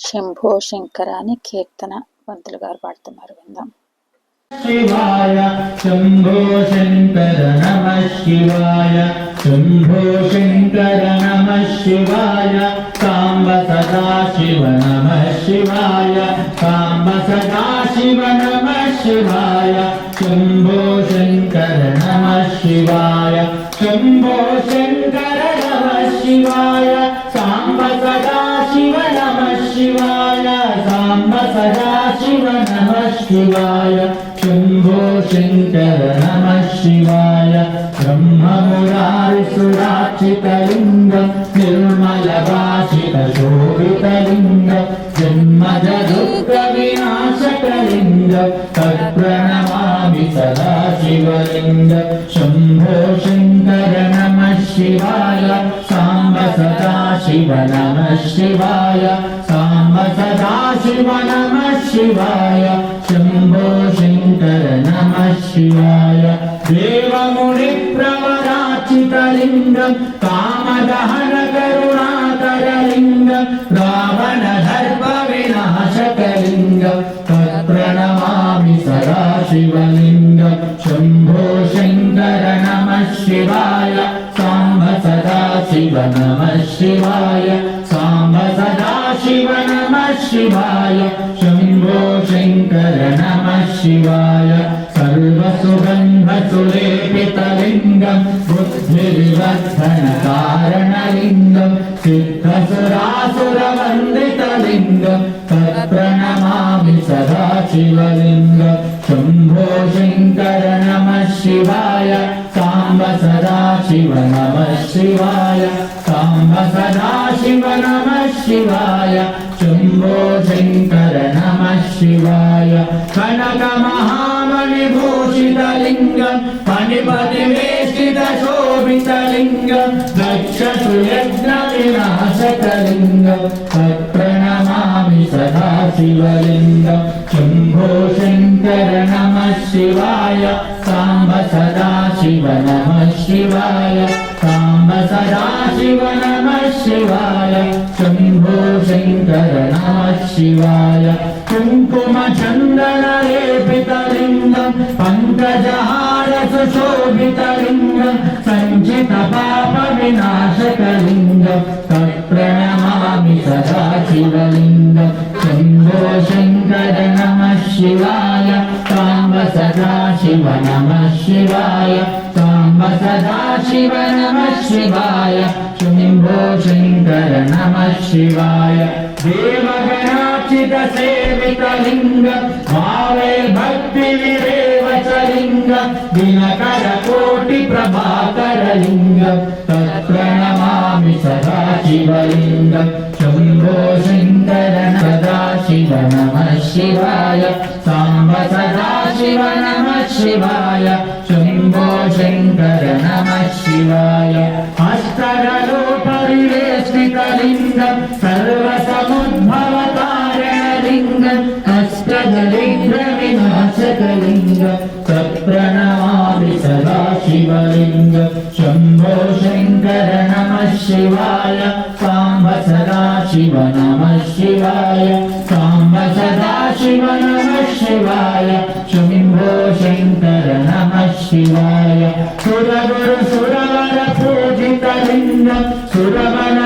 శంభో శంకర అని కీర్తన పంతులు గారు పాడుతున్నారు, విందాం. शिवाय शंभो शंकर नमः शिवाय शंभो शंकर नमः शिवाय सांब सदा शिव नमः शिवाय सांब सदा शिव नमः शिवाय शंभो शंकर नमः शिवाय शंभो शंकर नमः शिवाय सांब सदा शिव नमः शिवाय सांब सदा शिव नमः शिवाय शंभो शंकर नमः शिवाय ब्रह्ममुरारिसुरार्चितलिङ्गं निर्मलभाषितशोभितलिङ्गं जन्मजदुःखविनाशकलिङ्गं तत्प्रणमामि सदा शिवलिङ्गं शंभो शंकर नमः शिवाय सांब सदा शिव नमः शिवाय सांब सदा शिव नमः शिवाय शंभो शंकर नमः शिवाय देवमुनिप्रवराचितलिङ्गं कामदहन करुणाकरलिङ्गं रावणदर्पविनाशकलिङ्गं तत्प्रणमामि सदा शिवलिङ्गं शंभो शंकर नमः शिवाय सांब सदा शिव नमः शिवाय सांब सदा शिव नमः शिवाय शंभो शंकर नमः शिवाय सर्वसुगन्धसुलेपितलिङ्गं बुद्धिविवर्धनकारणलिङ्गं सिद्धसुरासुरवन्दितलिङ्गं तत्प्रणमामि सदा शिवलिङ्गं शंभो शंकर नमः शिवाय सांब सदा शिव नमः शिवाय सांब सदा शिव नमः शिवाय शंभो शंकर नमः शिवाय कनकमहामणिभूषितलिङ्गं फणिपतिवेष्टितशोभितलिङ्गं दक्षसुयज्ञविनाशकलिङ्गं तत्प्रणमामि सदा शिवलिङ्गं शंभो शंकर नमः शिवाय सांब सदा शिव नमः शिवाय सांब सदा शिव नमः शिवाय शंभो शंकर नमः शिवाय कुङ्कुमचन्दनलेपितलिङ्गं पङ्कजहारसुशोभितलिङ्गं सञ्चितपापविनाशकलिङ्गं तत्प्रणमामि सदा शिवलिङ्गं शंभो शंकर नमः शिवाय सांब सदा शिव नमः शिवाय सांब सदा शिव नमः शिवाय शंभो शंकर नमः शिवाय देवगणार्चितसेवितलिङ्गं भावे भक्तिविरेवचलिङ्गं दिनकरकोटिप्रभाकरलिङ्गं तत्प्रणमामि सदा शिवलिङ्गं शंभो शंकर सदा शिव नमः शिवाय सांब सदा शिव नमः शिवाय शंभो शंकर नमः शिवाय अष्टगलोपरिवेष्टितलिङ्गं सर्वसमुद्भवकारणलिङ्गम् अष्टदरिद्रविनाशकलिङ्गं तत्प्रणमामि सदा शिवलिङ्गं शंभो शंकर नमः शिवाय सांब सदा शिव नमः शिवाय सांब सदा शिव नमः शिवाय शंभो शंकर नमः शिवाय सुरगुरु सुरवर पूजितलिङ्गं सुरवन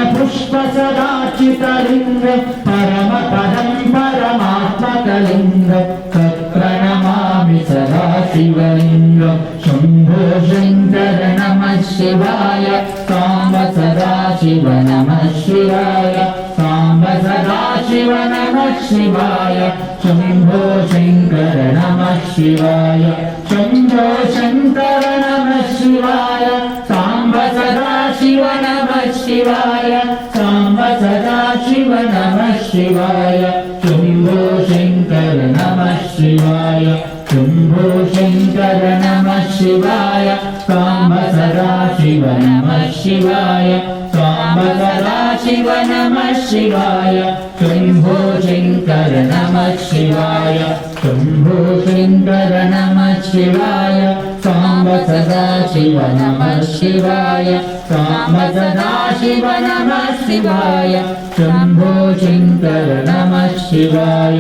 पुष्पसदाचितलिङ्गं परमपदं परमात्मकलिङ्गं तत्प्रणमामि सदा शिवलिङ्गं शंभो शंकर नमः शिवाय सांब सदा शिव नमः शिवाय सांब सदा शिव नमः शिवाय शंभो शंकर नमः शिवाय शंभो शंकर नमः शिवाय सांब सदा शिव नमः शिवाय सांब सदा शिव नमः शिवाय शंभो शंकर नमः शिवाय शंभो शंकर नमः शिवाय सांब सदा शिव नमः शिवाय सांब सदा शिव नमः शिवाय शंभो शंकर नमः शिवाय शंभो शंकर नमः शिवाय सांब सदा शिव नमः शिवाय सांब सदा शिव नमः शिवाय शंभो शंकर नमः शिवाय